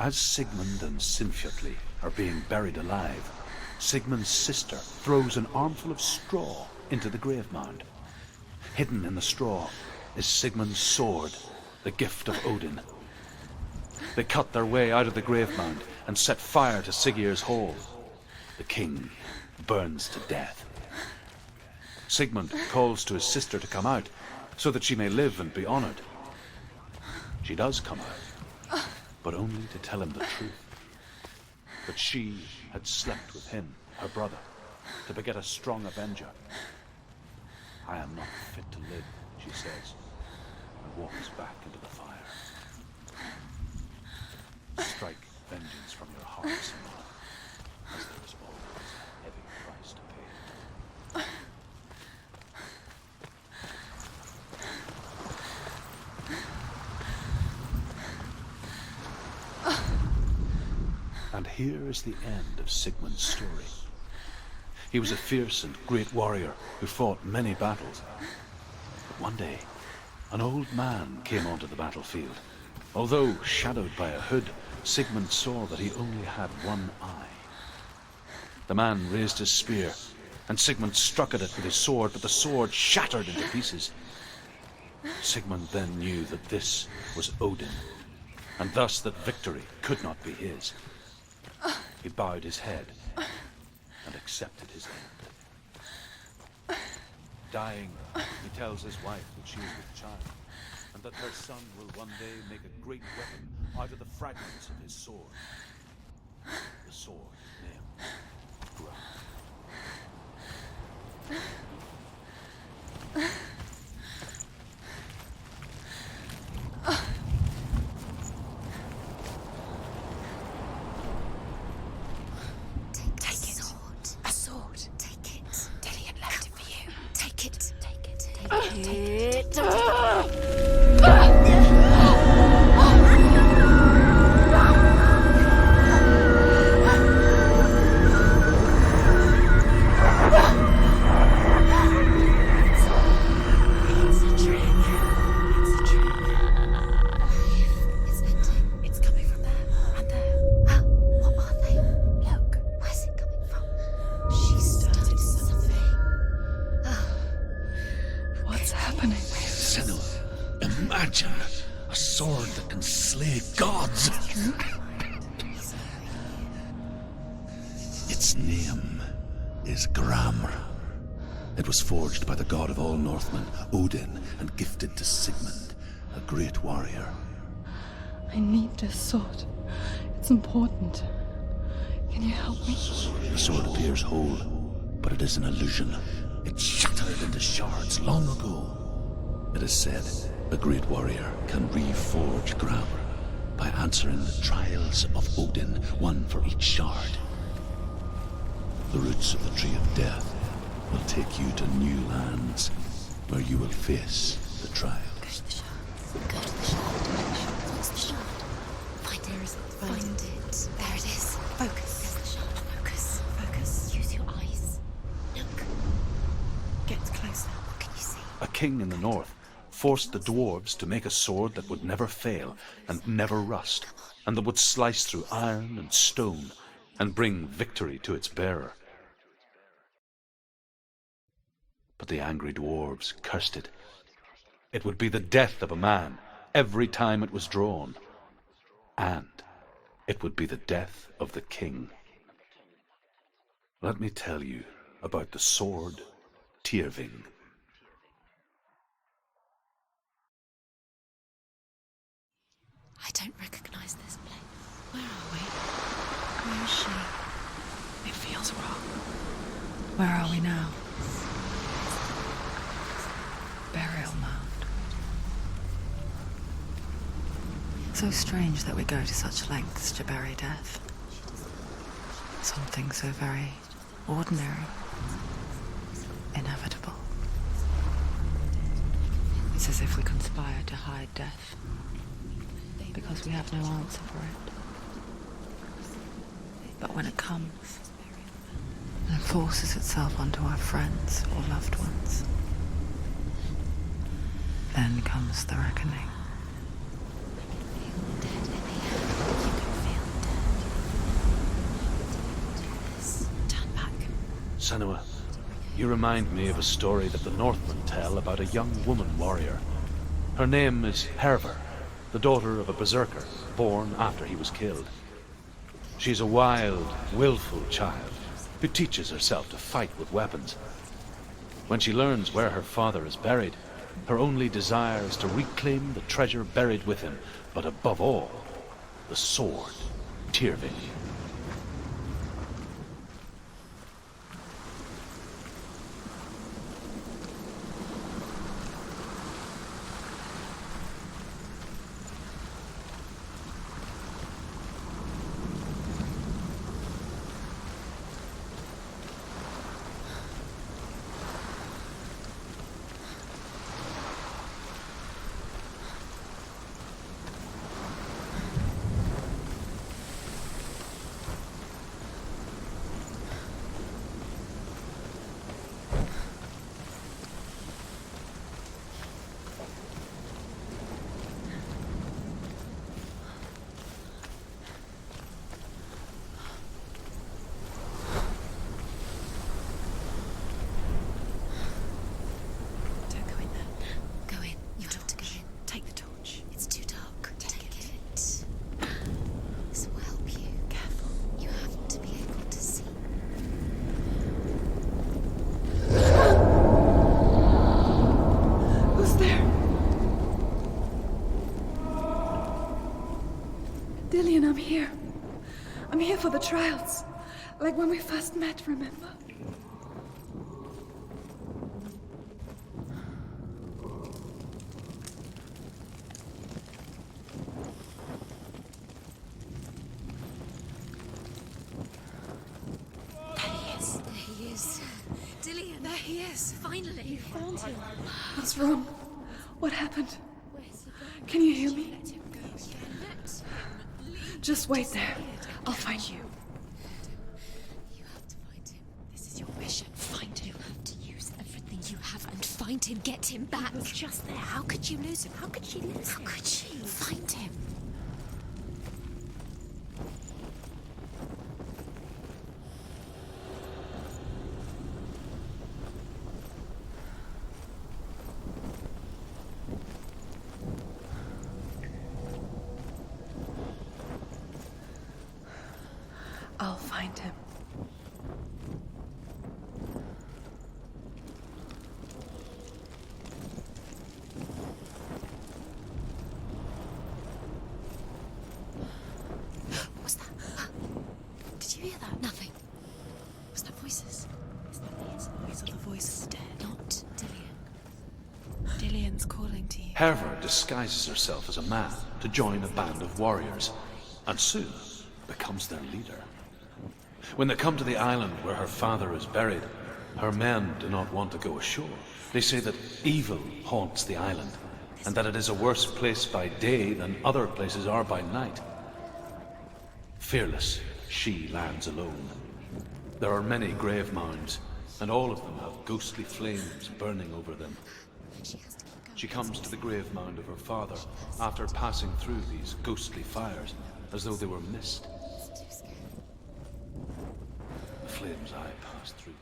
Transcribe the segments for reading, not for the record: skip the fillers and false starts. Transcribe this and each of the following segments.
As Sigmund and Sinfjotli are being buried alive, Sigmund's sister throws an armful of straw into the grave mound. Hidden in the straw is Sigmund's sword, the gift of Odin. They cut their way out of the grave mound and set fire to Siggeir's hall. The king burns to death. Sigmund calls to his sister to come out so that she may live and be honored. She does come out, but only to tell him the truth. That she had slept with him, her brother, to beget a strong avenger. I am not fit to live, she says, and walks back into the fire. Strike vengeance from your heart, Senua, as there is always a heavy price to pay. And here is the end of Sigmund's story. He was a fierce and great warrior who fought many battles. But one day, an old man came onto the battlefield. Although shadowed by a hood, Sigmund saw that he only had one eye. The man raised his spear, and Sigmund struck at it with his sword, but the sword shattered into pieces. Sigmund then knew that this was Odin, and thus that victory could not be his. He bowed his head and accepted his end. Dying, he tells his wife that she is with child, and that her son will one day make a great weapon out of the fragments of his sword. The sword named Grump. Its name is Gramr. It was forged by the god of all Northmen, Odin, and gifted to Sigmund, a great warrior. I need this sword. It's important. Can you help me? The sword appears whole, but it is an illusion. It shattered into shards long ago. It is said a great warrior can reforge Gramr by answering the trials of Odin, one for each shard. The roots of the Tree of Death will take you to new lands where you will face the trials. Go to the shard. Go to the shard. What's the shard? Find it. Find it. There it is. Focus. There's the shard. Focus. Focus. Use your eyes. Look. Get closer. What can you see? A king in the north forced the dwarves to make a sword that would never fail and never rust, and that would slice through iron and stone and bring victory to its bearer. But the angry dwarves cursed it. It would be the death of a man every time it was drawn. And it would be the death of the king. Let me tell you about the sword Tyrving. I don't recognize this place. Where are we? Where is she? It feels wrong. Where are we now? Burial mound. So strange that we go to such lengths to bury death. Something so very ordinary, inevitable. It's as if we conspire to hide death, because we have no answer for it. But when it comes, and forces itself onto our friends or loved ones, then comes the reckoning. Feel the dead in the air. You can feel Senua, you remind me of a story that the Northmen tell about a young woman warrior. Her name is Herver, the daughter of a berserker, born after he was killed. She's a wild, willful child who teaches herself to fight with weapons. When she learns where her father is buried, her only desire is to reclaim the treasure buried with him, but above all, the sword, Tyrving. Dillian, I'm here. I'm here for the trials. Like when we first met, remember? There he is. Dillian, there he is. Finally. You found him. What's wrong? What happened? Can you hear me? Just wait there. I'll find you. You have to find him. This is your mission. Find him. You have to use everything you have and find him. Get him back. He was just there. How could you lose him? How could she lose him? How could she? Find him. I'll find him. What was that? Did you hear that? Nothing. Was that voices? Is that the voice of the voice dead? Not Dillian. Dillian's calling to you. Herver disguises herself as a man to join a band of warriors, and soon becomes their leader. When they come to the island where her father is buried, her men do not want to go ashore. They say that evil haunts the island, and that it is a worse place by day than other places are by night. Fearless, she lands alone. There are many grave mounds, and all of them have ghostly flames burning over them. She comes to the grave mound of her father after passing through these ghostly fires, as though they were mist. The flames I passed through.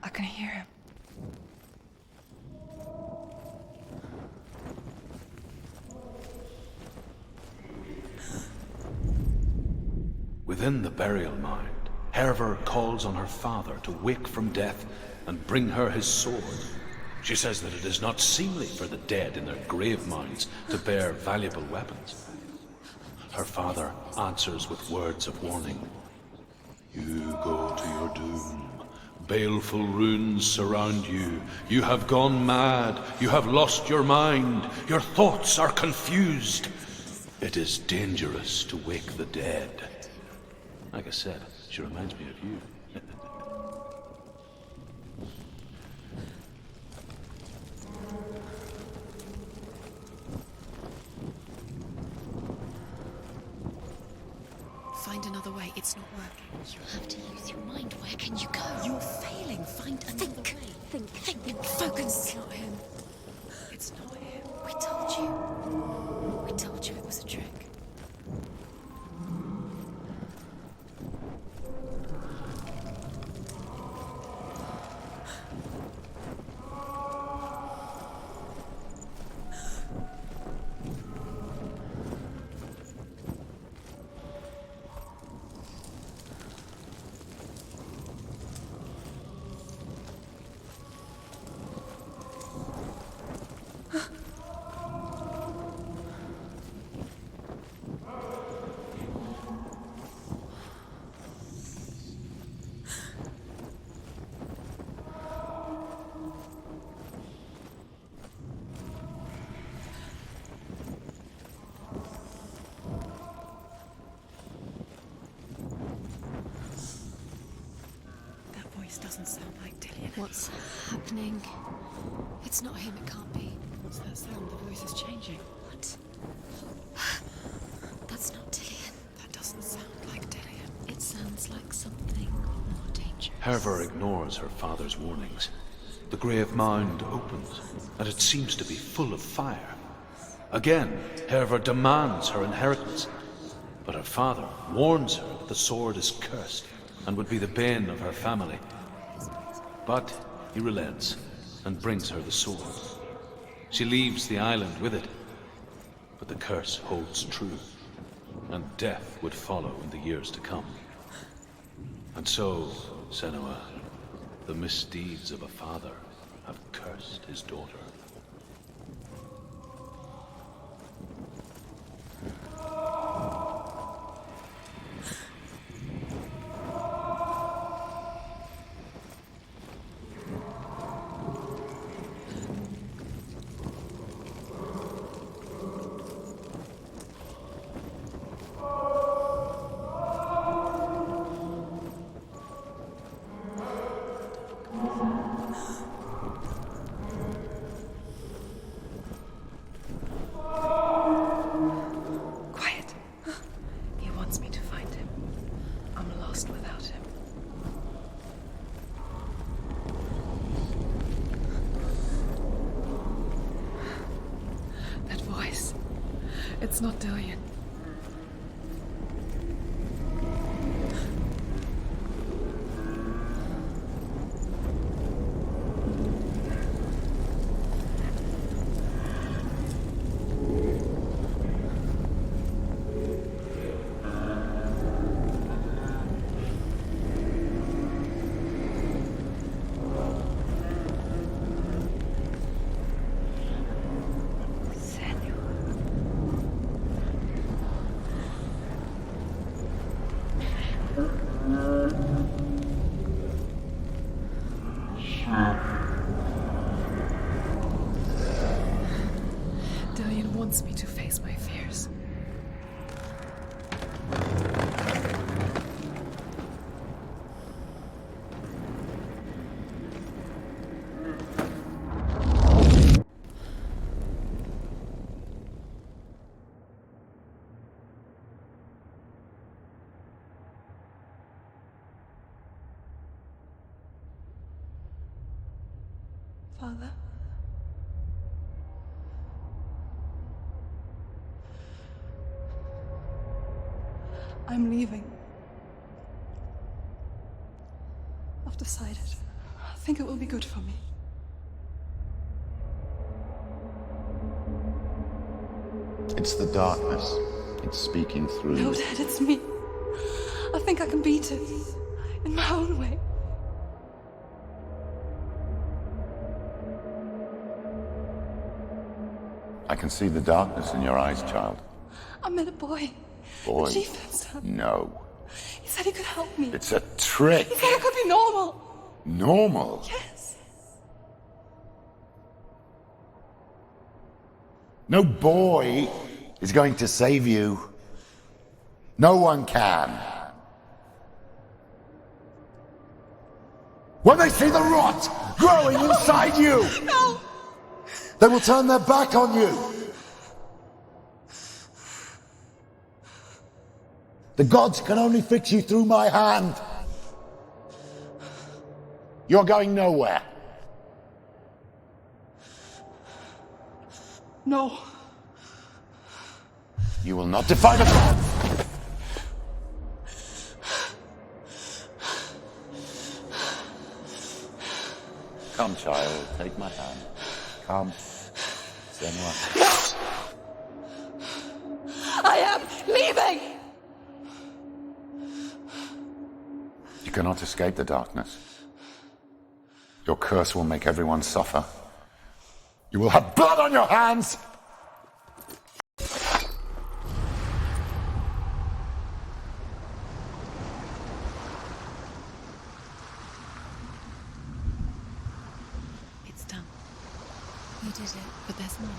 I can hear him. Within the burial mound, Herver calls on her father to wake from death and bring her his sword. She says that it is not seemly for the dead in their grave mounds to bear valuable weapons. Her father answers with words of warning. You go to your doom. Baleful runes surround you. You have gone mad. You have lost your mind. Your thoughts are confused. It is dangerous to wake the dead. Like I said, she reminds me of you. Find another way. It's not working. You have to use your mind. Where can you go? You're failing. Find another way. Think. Focus. It's not him. It's not him. We told you. We told you it was a trick. voice doesn't sound like Dillian. What's happening? It's not him, it can't be. What's that sound? The voice is changing. What? That's not Dillian. That doesn't sound like Dillian. It sounds like something more dangerous. Herva ignores her father's warnings. The grave mound opens, and it seems to be full of fire. Again, Herva demands her inheritance, but her father warns her that the sword is cursed and would be the bane of her family. But he relents and brings her the sword. She leaves the island with it, but the curse holds true, and death would follow in the years to come. And so, Senua, the misdeeds of a father have cursed his daughter. Quiet. He wants me to find him. I'm lost without him. That voice. It's not Dillian. Dillian wants me to face my fears. Father? I'm leaving. I've decided. I think it will be good for me. It's the darkness. It's speaking through No, you. Dad, it's me. I think I can beat it. In my own way. I can see the darkness in your eyes, child. I met a boy. Boy. The chief himself. No. He said he could help me. It's a trick. He said I could be normal. Normal. Yes. No boy is going to save you. No one can. When they see the rot growing inside you, No! they will turn their back on you. The gods can only fix you through my hand. You're going nowhere. No. You will not defy the gods. Come, child, take my hand. Come. Senua. I am leaving! You cannot escape the darkness. Your curse will make everyone suffer. You will have blood on your hands! It's done. You did it. But there's more.